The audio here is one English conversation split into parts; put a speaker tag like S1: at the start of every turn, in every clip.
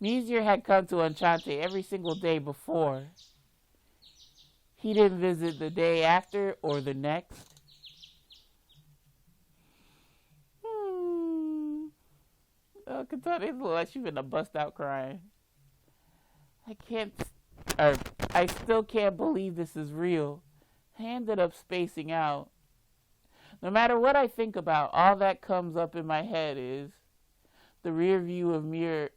S1: Mizir had come to Enchante every single day before. He didn't visit the day after or the next. Katana look like she's gonna bust out crying. I still can't believe this is real. I ended up spacing out. No matter what I think about, all that comes up in my head is the rear view of the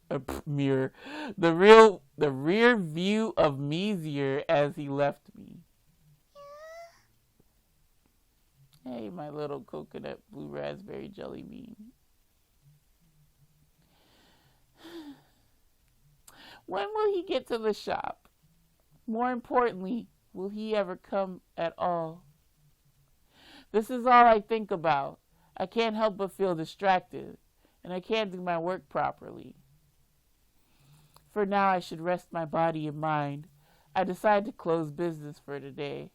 S1: rear view of Mizir as he left me. Hey, my little coconut blue raspberry jelly bean. When will he get to the shop? More importantly, will he ever come at all? This is all I think about. I can't help but feel distracted, and I can't do my work properly. For now, I should rest my body and mind. I decide to close business for today.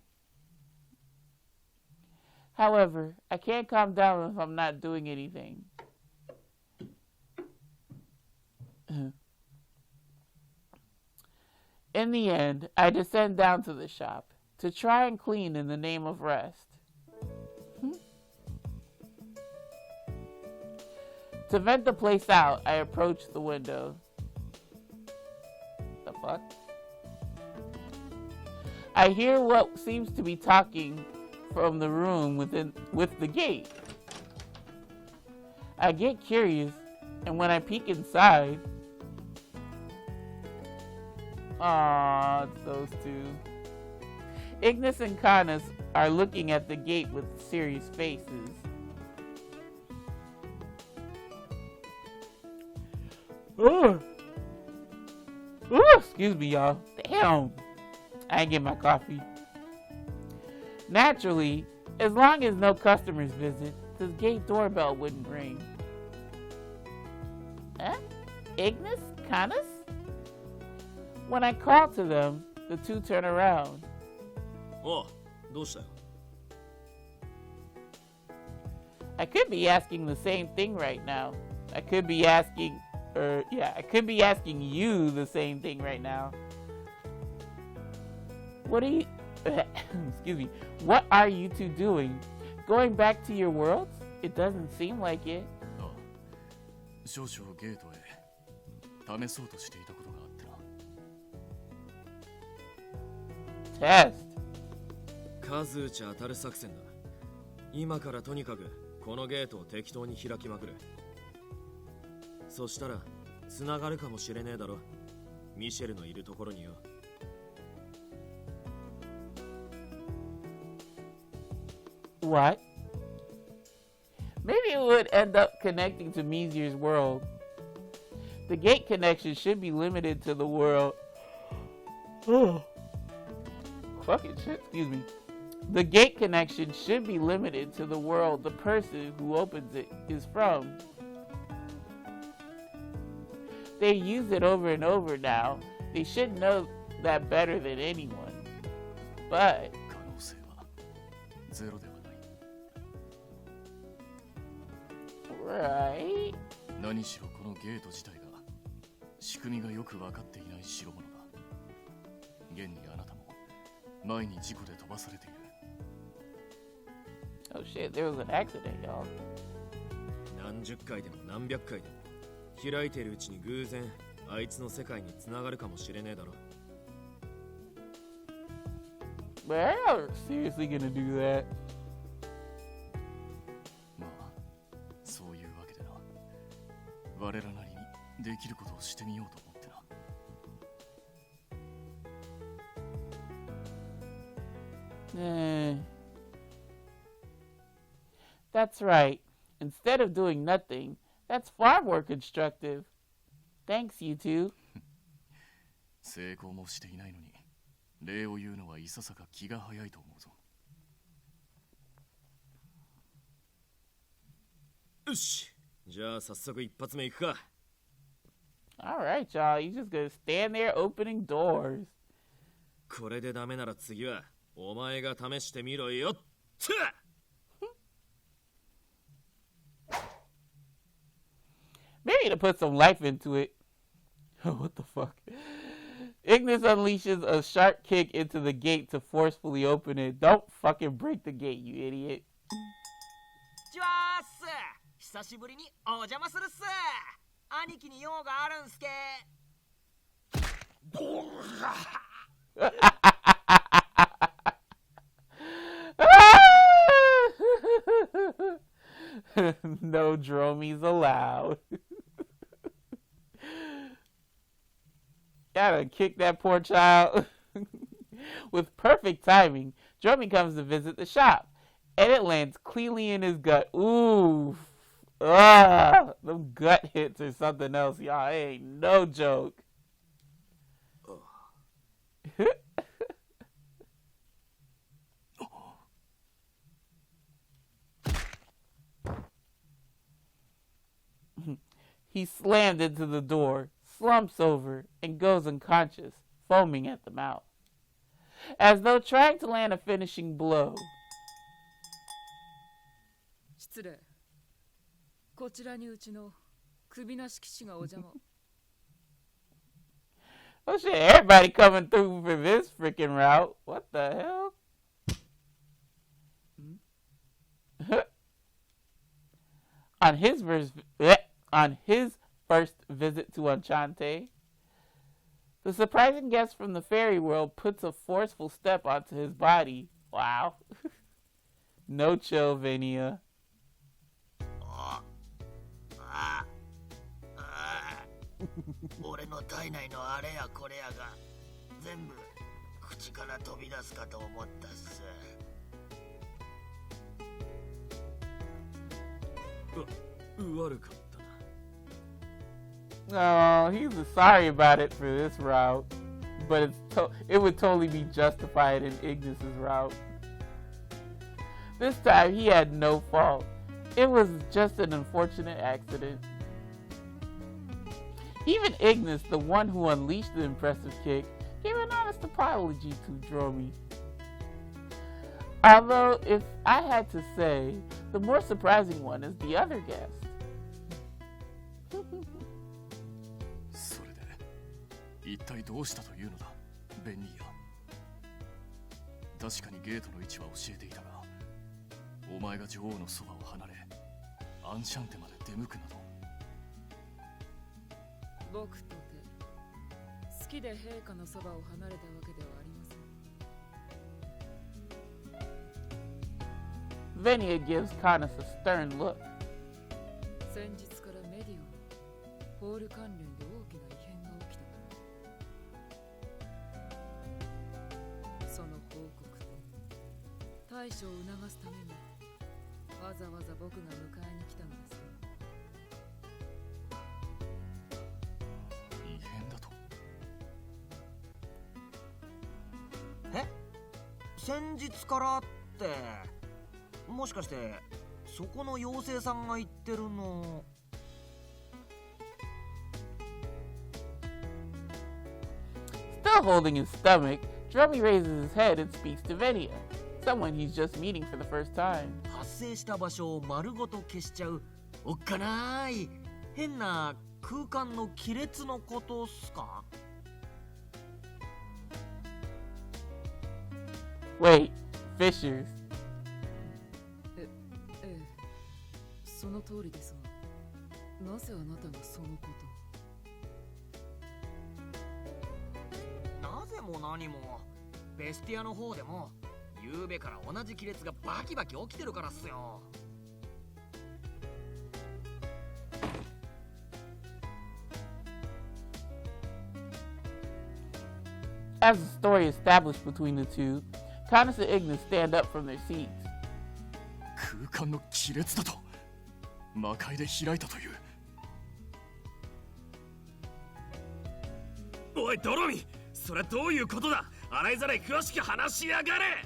S1: However, I can't calm down if I'm not doing anything. In the end, I descend down to the shop to try and clean in the name of rest. To vent the place out, I approach the window. The fuck? I hear what seems to be talking from the room with the gate. I get curious, and when I peek inside, it's those two. Ignis and Canis are looking at the gate with serious faces. Excuse me, y'all. Damn. I ain't getting my coffee. Naturally, as long as no customers visit, the gate doorbell wouldn't ring. Huh? Ignis? Canis? When I call to them, the two turn around.
S2: Oh, どうしたよ?
S1: I could be asking the same thing right now. I could be asking you the same thing right now. What are you... Excuse me. What are you two doing? Going back to your worlds? It doesn't seem like it.
S3: 少々ゲートへ試そうとしていたことがあってな。
S1: Test.
S2: 数打ち当たる作戦だ。今からとにかくこのゲートを適当に開きまくる。そしたら繋がるかもしれねえだろ。ミシェルのいるところによ。
S1: What? Maybe it would end up connecting to Mizir's world. The gate connection should be limited to the world. Fucking shit, excuse me. The gate connection should be limited to the world the person who opens it is from. They use it over and over now. They should know that better than anyone. But...
S3: 可能性はゼロではない。
S1: Right?
S3: 何しろこのゲート自体が仕組みがよく分かっていない代物だ。現にあなたも前に事故で飛ばされている。
S1: Oh shit, there was an accident, y'all.
S2: 何十回でも何百回でも開いているうちに偶然あいつの世界に繋がるかもしれねえだろ。
S1: But I'm seriously gonna do that.
S3: まあ、そういうわけでな。我らなりにできることをしてみようと思ってな。
S1: That's right. Instead of doing nothing, that's far more constructive. Thanks, you two.
S3: 成功もしていないのに、礼を言うのはいささか気が早いと思うぞ。
S2: よし、じゃあ早速一発目行くか。
S1: Alright, y'all. You just gonna stand there opening doors.
S2: これでダメなら次はお前が試してみろよっつ。
S1: Maybe to put some life into it. What the fuck? Ignis unleashes a sharp kick into the gate to forcefully open it. Don't fucking break the gate, you idiot.
S2: じわーっす。久しぶりにお邪魔するっす。兄貴に用があるんすけ。
S1: No dromies allowed. Gotta kick that poor child. With perfect timing, Dromey comes to visit the shop, and it lands cleanly in his gut. Ooh. Ah, them gut hits or something else, y'all. It ain't no joke. He slammed into the door, slumps over, and goes unconscious, foaming at the mouth, as though trying to land a finishing blow.
S4: 失礼。こちらにうちの首なし騎士がお邪魔。
S1: Oh shit, everybody coming through for this freaking route. What the hell? On his first visit to Enchante, the surprising guest from the fairy world puts a forceful step onto his body. Wow. No chill, Vania.
S2: 俺の体内のあれやこれやが全部口から飛び出すかと思ったっす。悪かったな。
S1: Oh, he's sorry about it for this route, but it would totally be justified in Ignis's route. This time he had no fault. It was just an unfortunate accident. Even Ignis, the one who unleashed the impressive kick, gave an honest apology to Dromey. Although, if I had to say, the more surprising one is the other guest.
S3: それで一体どうしたというのだ、ベニーヤ。確かにゲートの位置は教えていたが、お前が女王のそばを離れ、アンシャンテまで出向くなど。
S4: 僕とて好きで陛下のそばを離れたわけではありません。
S1: Venia gives Canis a stern look.
S4: 先日からメディオのホール関連で大きな異変が起きた。その報告と対処を促すためにわざわざ僕が迎えに来たのです。
S3: 異変だと。
S2: え？先日からって、もしかしてそこの妖精さんが言ってるの。
S1: Still holding his stomach, Dromey raises his head and speaks to Venia, someone he's just meeting for the first time.
S2: 発生した場所を丸ごと消しちゃうおっかない変な空間の亀裂のことっすか？
S1: Wait, fissures.
S4: ええ、その通りですが、なぜあなたがそのこと？
S2: なぜも何もベスティアの方でも昨べから同じ亀裂がバキバキ起きてるからっすよ。
S1: As the story established between the two, Canis and Ignis stand up from their seats.
S3: 空間の亀裂だと。魔界で開いたという。
S2: おいドロミ、それどういうことだ？洗いざらい詳しく話しやがれ。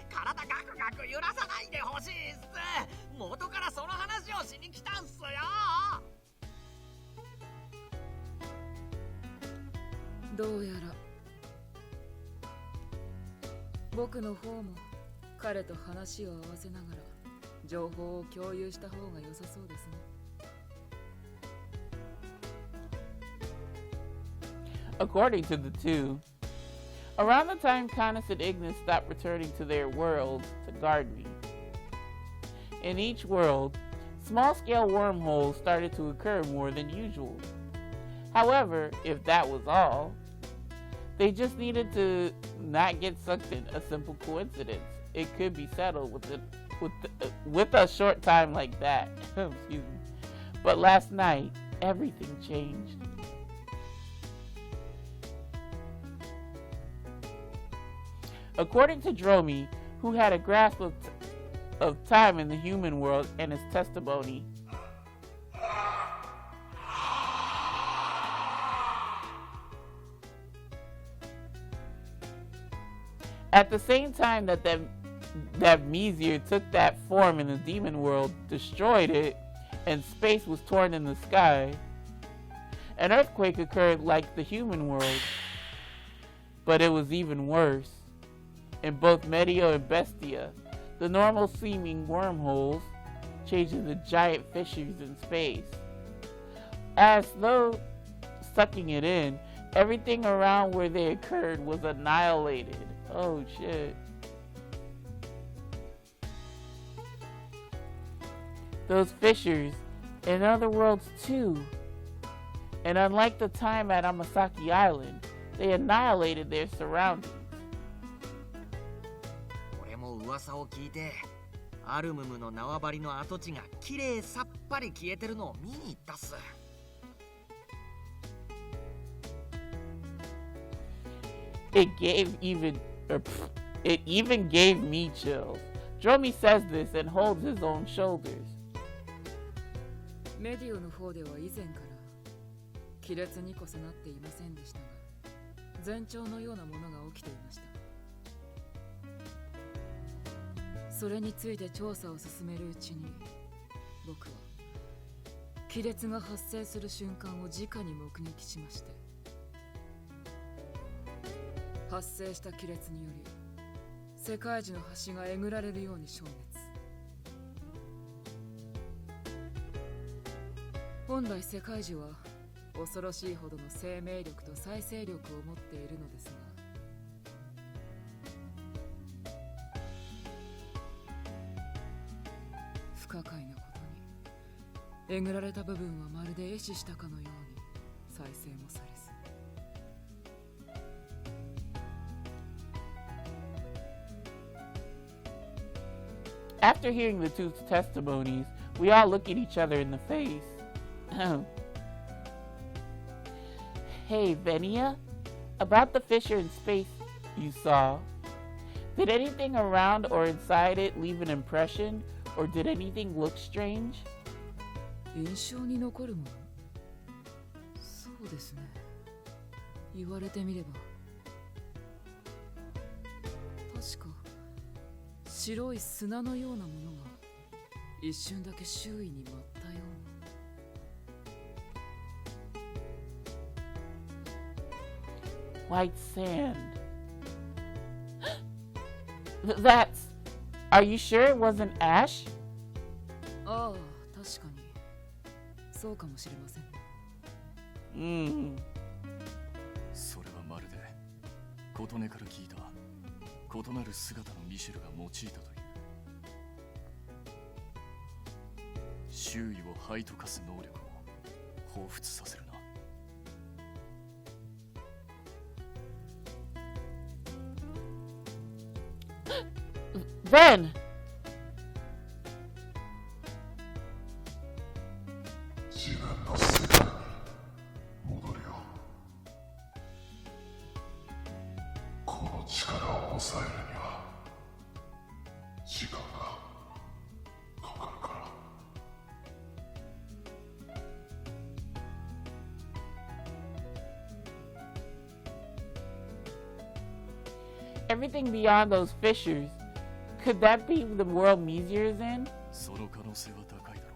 S2: 体ガクガク揺らさないでほしいっす。元からその話をしに来たんすよ。
S4: どうやら僕の方も彼と話を合わせながら情報を共有した方が良さそうですね。
S1: According to the two, around the time Canis and Ignis stopped returning to their worlds to guard me. In each world, small-scale wormholes started to occur more than usual. However, if that was all, they just needed to not get sucked in. A simple coincidence. It could be settled with a short time like that. Excuse me. But last night, everything changed. According to Dromi, who had a grasp of time in the human world and his testimony, at the same time that Mizir took that form in the demon world, destroyed it, and space was torn in the sky, an earthquake occurred like the human world, but it was even worse. In both Medio and Bestia, the normal seeming wormholes changed into giant fissures in space. As though sucking it in, everything around where they occurred was annihilated. Oh shit. Those fissures in other worlds too. And unlike the time at Amasaki Island, they annihilated their surroundings.
S5: 俺も噂を聞いて、アルムムの縄張りの跡地がきれいさっぱり消えてるのを見に行ったっす。
S1: It even gave me chills. Dromi says this and holds his own shoulders.
S4: メディオの方では以前から亀裂にこそなっていませんでしたが、前兆のようなものが起きていました。それについて調査を進めるうちに、僕は亀裂が発生する瞬間を直に目撃しまして、発生した亀裂により世界中の橋がえぐられるように消滅。本来世界中は恐ろしいほどの生命力と再生力を持っているのですが、不可解なことにえぐられた部分はまるで壊死したかのように再生もされず、
S1: After hearing the two testimonies, we all look at each other in the face. Hey, Venia, about the fissure in space you saw, did anything around or inside it leave an impression, or did anything look strange?
S4: 印象に残るもの？そうですね。言われてみれば。確か白い砂のようなものが一瞬だけ周囲に舞ったような。
S1: White sand. That's... Are you sure it wasn't ash?
S4: ああ、確かに。そうかもしれません。
S3: それはまるで琴音から聞いた異なる姿のミシェルが用いたという。周囲を灰と化す能力を彷彿させるな。
S1: Then...
S6: 自分の世界に戻るよ。この力を抑えるには時間がかかるから。
S1: Everything beyond those fissures, could that be the world Mizir is in?
S3: その可能性は高いだろ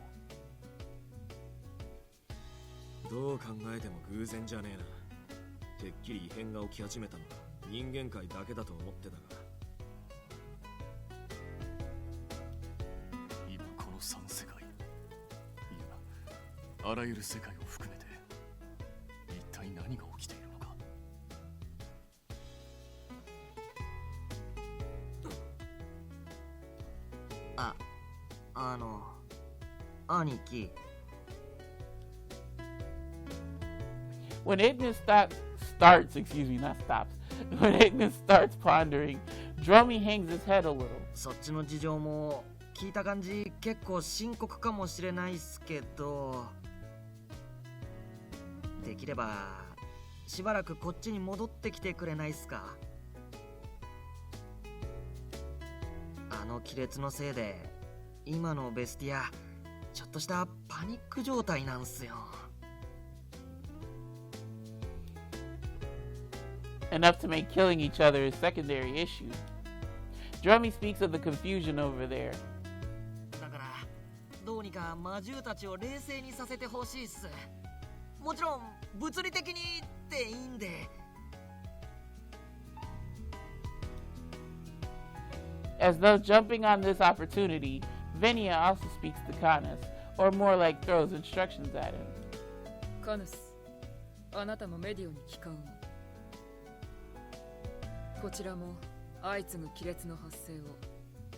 S3: う。
S2: どう考えても偶然じゃねえな。てっきり異変が起き始めたのは人間界だけだと思ってたが。
S3: 今あらゆる世界を含めて一体何が起きているのか。
S5: 兄貴。
S1: When Ignis starts, excuse me, not stops. When Ignis starts pondering, Drummy hangs his head a little.
S5: そっちの事情も聞いた感じ結構深刻かもしれないっすけど、できればしばらくこっちに戻ってきてくれないっすか。あの亀裂のせいで今のベスティアちょっとしたパニック状態なんすよ。
S1: Enough to make killing each other a secondary issue. Drummy speaks of the confusion over there.
S5: だからどうにか魔獣たちを冷静にさせてほしいっす。もちろん物理的にっていいんで。
S1: As though jumping on this opportunity, Venia also speaks to Canis, or more like throws instructions at him.
S4: カヌス、あなたもメディオに帰還を。こちらも相次ぐ亀裂の発生を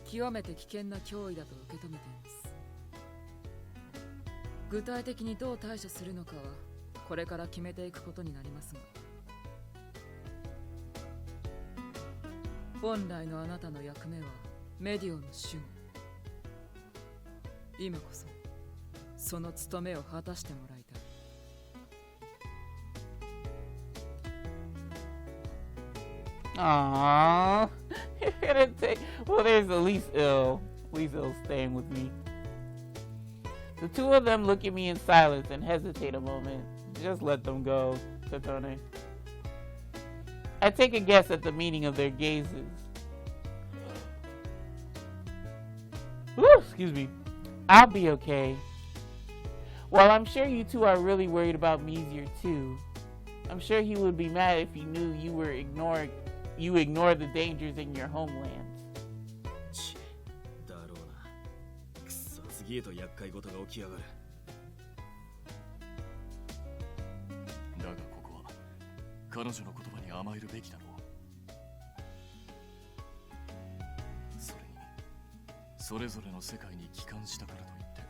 S4: 極めて危険な脅威だと受け止めています。具体的にどう対処するのかはこれから決めていくことになりますが、本来のあなたの役目はメディオの守護。今こそその務めを果たしてもらいたい。
S1: Aww. Well, there's at least ill. At least ill staying with me. The two of them look at me in silence and hesitate a moment. Just let them go, Otome. I take a guess at the meaning of their gazes. Woo, excuse me. I'll be okay. Well, I'm sure you two are really worried about Mizir too. I'm sure he would be mad if he knew you ignored the dangers in your homelands.
S2: だろうな。くそすぎえと厄介事が起きやがる。
S3: だがここは彼女の言葉に甘えるべきだろう。それにそれぞれの世界に帰還したからといって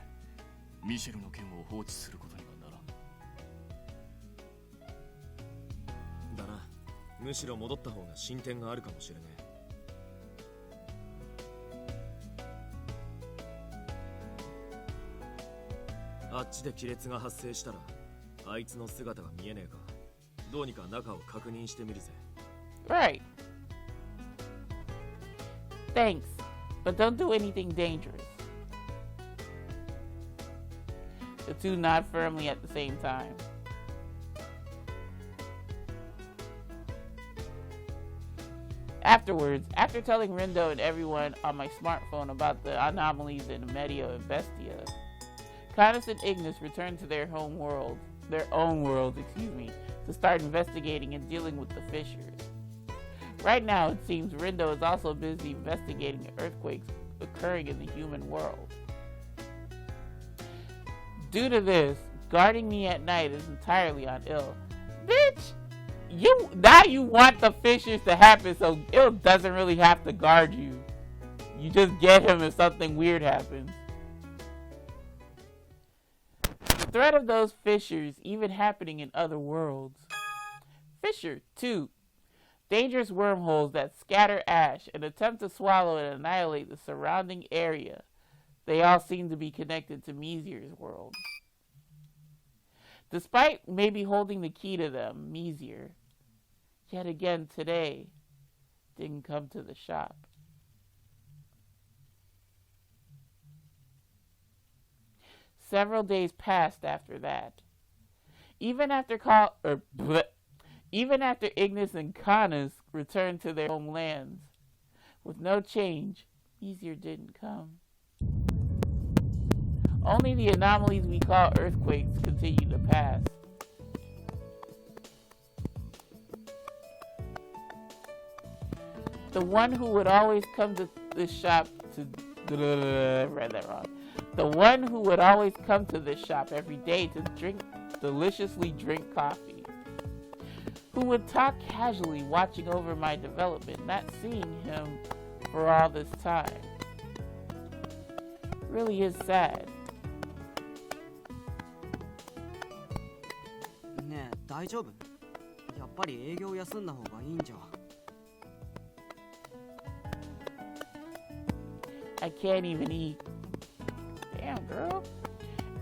S3: ミシェルの件を放置することにはならん。
S2: だな。むしろ戻った方が進展があるかもしれねえ。あっちで亀裂が発生したらあいつの姿が見えねえか。どうにか中を確認してみるぜ。
S1: Right. Thanks, but don't do anything dangerous. The two nod firmly at the same time. Afterwards, after telling Rindo and everyone on my smartphone about the anomalies in Medio and Bestia, Canis and Ignis return to their own world, to start investigating and dealing with the fissures. Right now, it seems Rindo is also busy investigating the earthquakes occurring in the human world. Due to this, guarding me at night is entirely on ill. Bitch! Now you want the fissures to happen so Ill doesn't really have to guard you. You just get him if something weird happens. The threat of those fissures even happening in other worlds. Fissure 2. Dangerous wormholes that scatter ash and attempt to swallow and annihilate the surrounding area. They all seem to be connected to Mizir's world. Despite maybe holding the key to them, Mizir, yet again today, didn't come to the shop. Several days passed after that. Even after Ignis and Canis returned to their homelands, with no change, Mizir didn't come. Only the anomalies we call earthquakes continue to pass. The one who would always come to this shop to I read that wrong. The one who would always come to this shop every day to deliciously drink coffee. Who would talk casually, watching over my development, not seeing him for all this time. Really is sad.
S7: ねえ、大丈夫？やっぱり営業休んだ方がいいんじゃ。
S1: I can't even eat. Damn, girl.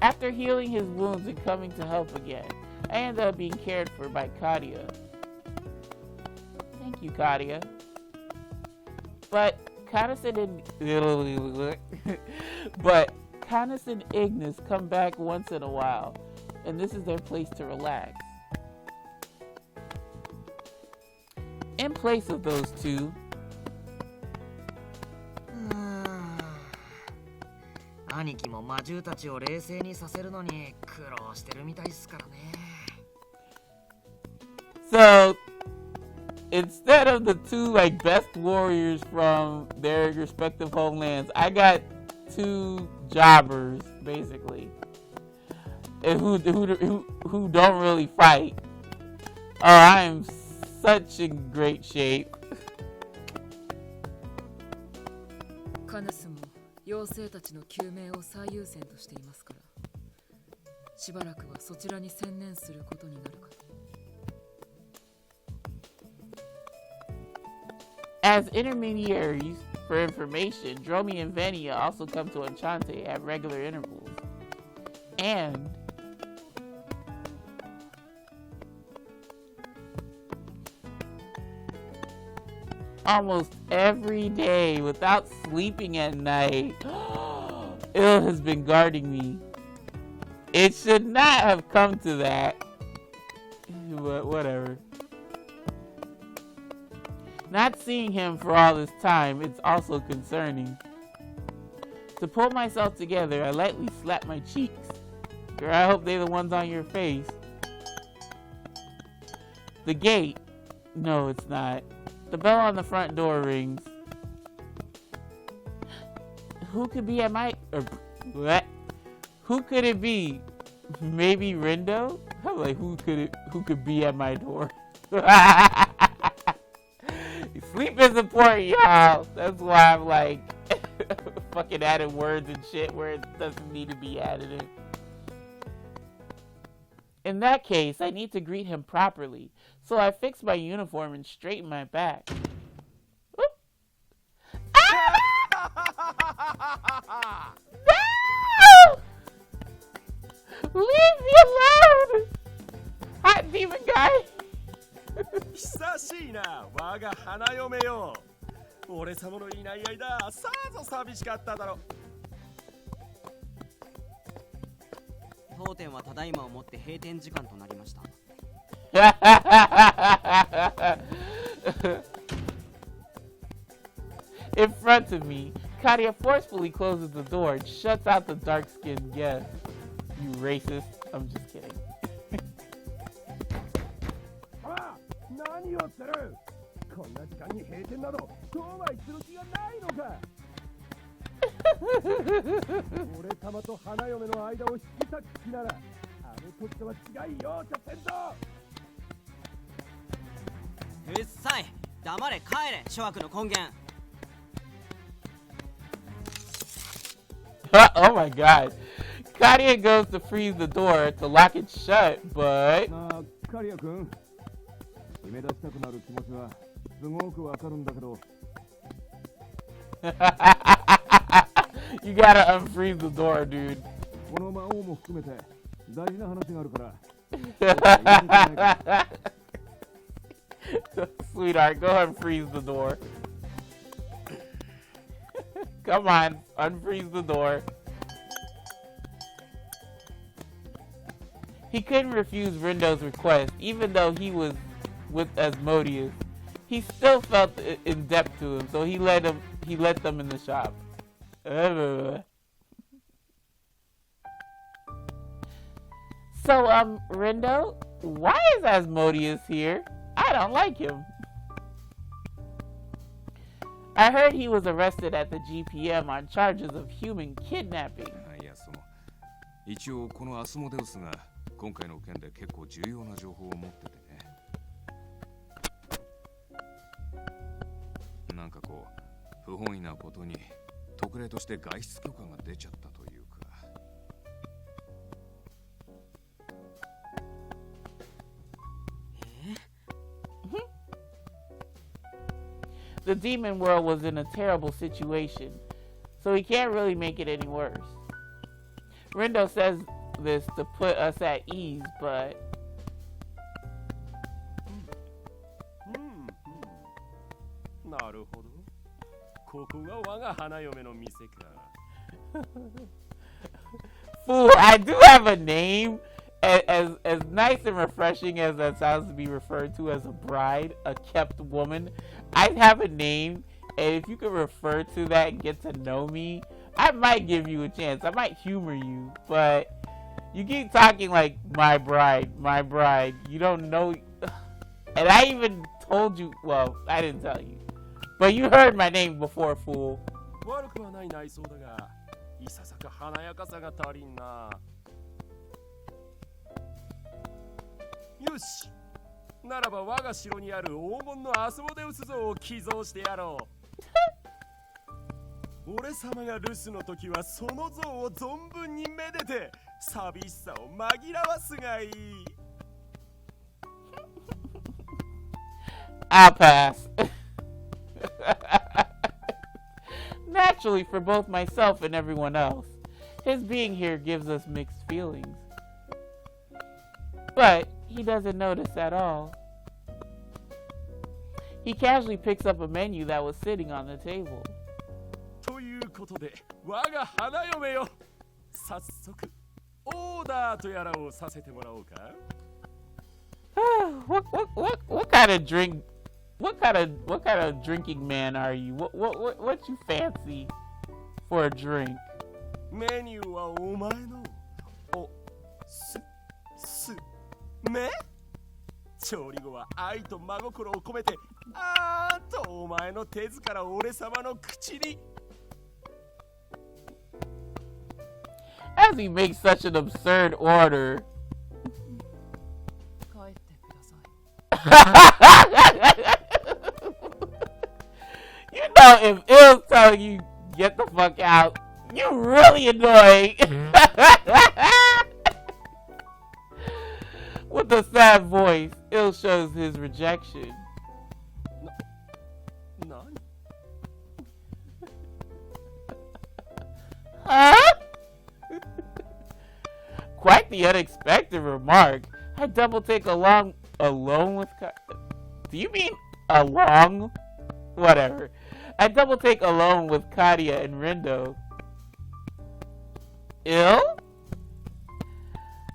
S1: After healing his wounds and coming to help again, I ended up being cared for by Kadia. Thank you, Kadia. But Canis and Ignis come back once in a while, and this is their place to relax. In place of those two,
S5: 兄貴も魔獣たちを冷静にさせるのに苦労してるみたいですからね。
S1: So instead of the two like best warriors from their respective homelands, I got two jobbers basically, and who don't really fight. Oh, I am such in great shape.
S4: カヌスも妖精たちの救命を最優先としていますから、しばらくはそちらに専念することになるかと。
S1: As intermediaries for information, Dromi and Venia also come to Enchante at regular intervals. And almost every day without sleeping at night, Ill has been guarding me. It should not have come to that. But whatever. Not seeing him for all this time, it's also concerning. To pull myself together, I lightly slap my cheeks. Girl, I hope they're the ones on your face. The gate. No, it's not. The bell on the front door rings. Who could be at my... what? Who could it be? Maybe Rindo? I'm like, who could be at my door? Sleep is important, y'all. That's why I'm like fucking adding words and shit where it doesn't need to be added in. In that case, I need to greet him properly. So I fix my uniform and straighten my back. Ah! No! Leave me alone! Hot demon guy!
S8: 久しいな、我が花嫁よ。俺様のいない間、さぞ寂しかっただろう。
S7: 当店はただいまをもって閉店時間となりました。
S1: In front of me, Kadia forcefully closes the door and shuts out the dark-skinned guest. You racist. I'm just kidding.
S8: 何をする？こんな時間に閉店など商売する気がないのか？俺様と花嫁の間を引き裂く気なら、あの時とは違い容赦せんぞ。
S7: うっさい、黙れ帰れ、諸悪の根源。
S1: Oh my god. Kadia goes to freeze the door to lock it shut, but...
S8: カリア君、締め出したくなる気持ちはすごくわかるんだけど。
S1: You gotta unfreeze the door, dude.
S8: この魔王も含めて大事な話があるから。
S1: Sweetheart, go ahead and freeze the door. Come on, unfreeze the door. He couldn't refuse Rindo's request, even though he was with Asmodeus. He still felt in debt to him, so he let them in the shop. So, Rindo, why is Asmodeus here? I don't like him. I heard he was arrested at the GPM on charges of human kidnapping.
S9: いや、一応このアスモデウスが今回の件で結構重要な情報を持っててね。なんかこう不本意なことに特例として外出許可が出ちゃったというか。
S1: The demon world was in a terrible situation, so he can't really make it any worse. Rindo says this to put us at ease, but...
S8: なるほど。ここが我が花嫁の店か。
S1: Fool, I do have a name. As nice and refreshing as that sounds to be referred to as a bride, a kept woman, I have a name, and if you could refer to that and get to know me, I might give you a chance. I might humor you, but you keep talking like my bride. You don't know, and I even told you. Well, I didn't tell you, but you heard my name before, fool.
S8: 悪くはない内装だが、いささか華やかさが足りんな。よし、ならば我が城にある黄金のアスモデウス像を寄贈してやろう。俺様が留守の時はその像を存分にめでて寂しさを紛らわすがいい。
S1: I'll pass. Naturally, for both myself and everyone else, his being here gives us mixed feelings. But he doesn't notice at all. He casually picks up a menu that was sitting on the table.
S8: ということで、我が花嫁よ、早速オーダーとやらをさせてもらおうか。
S1: What kind of drink? What kind of drinking man are you? What you fancy for a drink?
S8: メニューはお前のね。調理後は愛と真心を込めてあーとお前の手から俺様の口に。
S1: As he makes such an absurd order.
S4: 帰ってください。
S1: You know, if Ill's telling you get the fuck out, you're really annoying. With a sad voice, Ill shows his rejection. Huh? Quite the unexpected remark. I double take along with... Do you mean along? Whatever. I double take alone with Kadia and Rindo. Ill?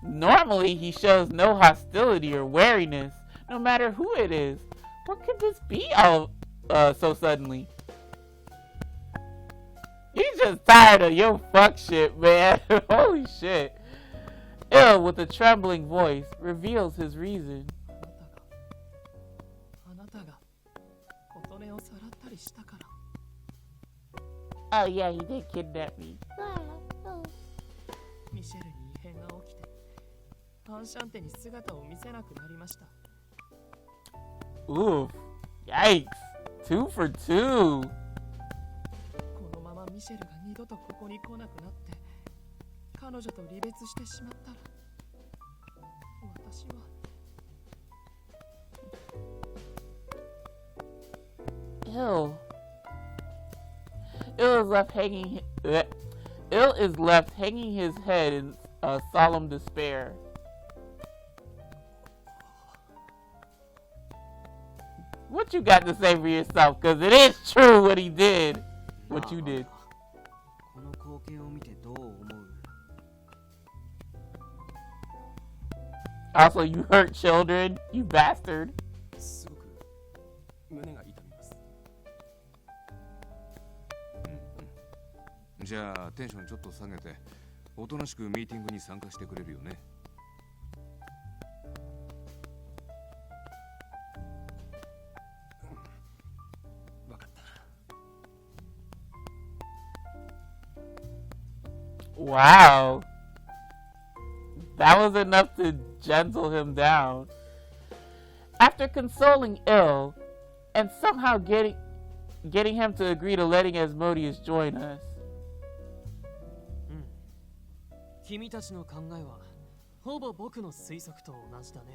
S1: Normally, he shows no hostility or wariness, no matter who it is. What could this be so suddenly? He's just tired of your fuck shit, man. Holy shit. Ill, with a trembling voice, reveals his reason. Oh yeah, he did kidnap me.
S10: ミシェルに異変が起きて、アンシャンテに姿を見せなくなりました。
S1: Oof. Yikes. 2 for 2.
S10: このままミシェルが二度とここに来なくなって、彼女と離別してしまったら、私は。
S1: Ill. Ill is left hanging his head in solemn despair. What you got to say for yourself? Because it is true what he did. What you did. Also, you hurt children, you bastard.
S8: すごく胸が痛みます。
S9: じゃあテンションちょっと下げておとなしくミーティングに参加してくれるよね。
S8: わかった。
S1: Wow. That was enough to gentle him down. After consoling Il and somehow getting him to agree to letting Asmodeus join us.
S5: 君たちの考えはほぼ僕の推測と同じだね。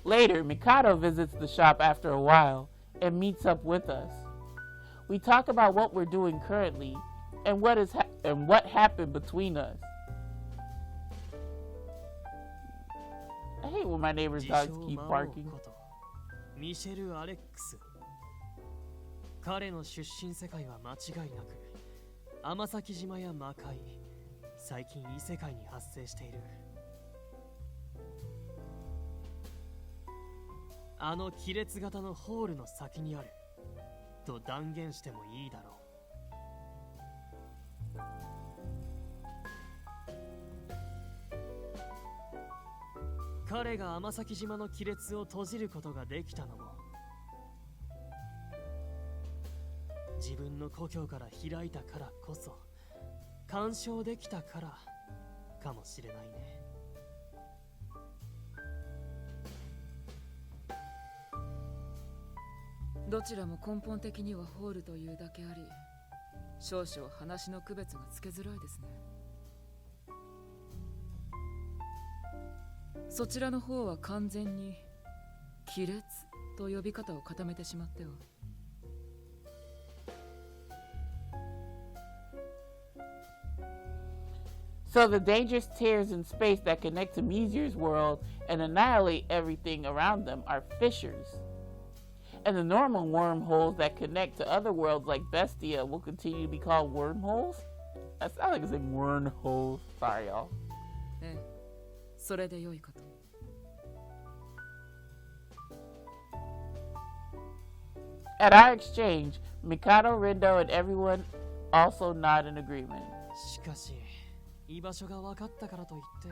S1: Later, Mikado visits the shop after a while and meets up with us. We talk about what we're doing currently and what happened between us. I hate when my neighbor's dogs keep barking.
S5: ミシェル・アレックス。彼の出身世界は間違いなく天崎島や魔界、最近異世界に発生している。あの亀裂型のホールの先にあると断言してもいいだろう。彼が天崎島の亀裂を閉じることができたのも自分の故郷から開いたからこそ干渉できたからかもしれないね。
S4: どちらも根本的にはホールというだけあり、少々話の区別がつけづらいですね。そちらの方は完全に亀裂と呼び方を固めてしまっては。
S1: So the dangerous tears in space that connect to Meteor's world and annihilate everything around them are fissures. And the normal wormholes that connect to other worlds like Bestia will continue to be called wormholes? That sounds like it's like wormholes. Sorry, y'all.
S4: ええ、それで良いかと。
S1: At our exchange, Mikado, Rindo, and everyone also nod in agreement.
S5: しかし、居場所が分かったからといって、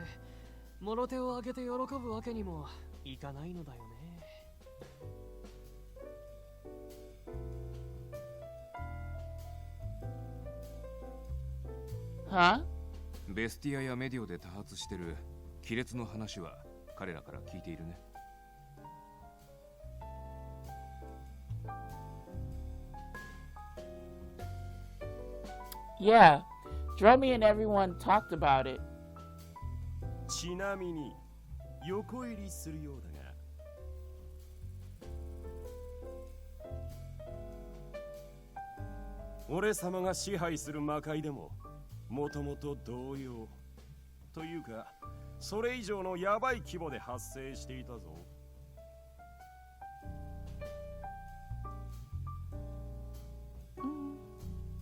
S5: 物手を挙げて喜ぶわけにもいかないのだよね。
S1: Huh?
S9: ベスティアやメディオで多発してる亀裂の話は彼らから聞いているね。
S1: Yeah, Drummy and everyone talked about it.
S8: ちなみに横入りするようだが、俺様が支配する魔界でももともと同様というか、それ以上のヤバい規模で発生していたぞ。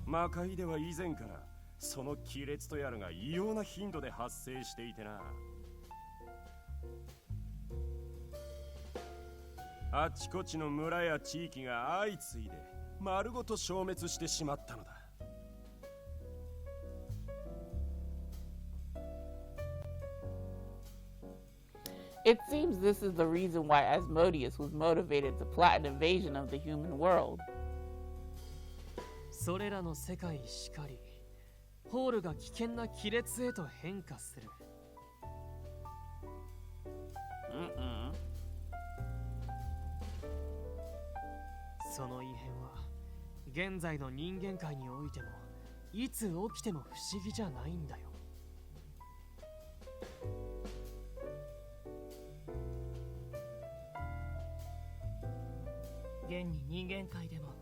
S8: 魔界では以前からその亀裂とやらが異様な頻度で発生していてな。あちこちの村や地域が相次いで丸ごと消滅してしまったのだ。
S1: It seems this is the reason why Asmodeus was motivated to plot an invasion of the human world.
S5: それらの世界しかり、ホールが危険な亀裂へと変化する。その異変は現在の人間界においてもいつ起きても不思議じゃないんだよ。
S10: 現に人間界でも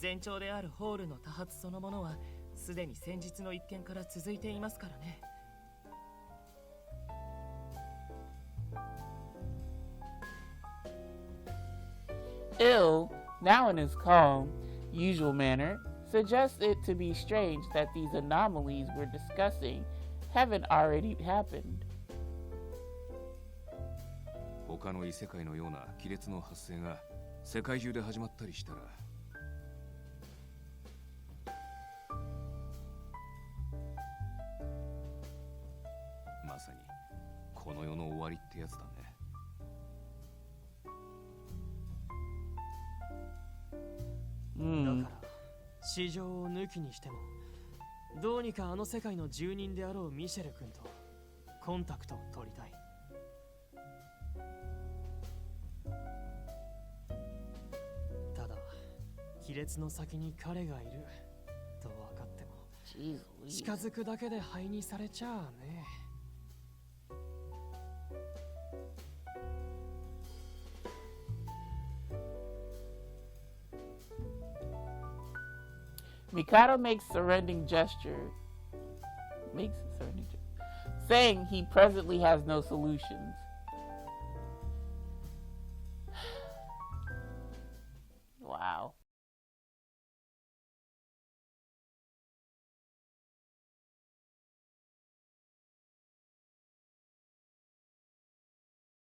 S10: 前兆であるホールの多発そのものはすでに先日の一件から続いていますからね。
S1: Ill, now in his calm, usual manner, suggests it to be strange that these anomalies we're discussing haven't already happened.
S9: 他の異世界のような亀裂の発生が世界中で始まったりしたら、まさにこの世の終わりってやつだね。
S1: Hmm.
S5: だから市場を抜きにしてもどうにかあの世界の住人であろうミシェル君とコンタクトを取りたい。ただ亀裂の先に彼がいると分かっても
S1: Jeez,
S5: 近づくだけで灰にされちゃあね。
S1: Mikado makes surrendering gesture, saying he presently has no solutions.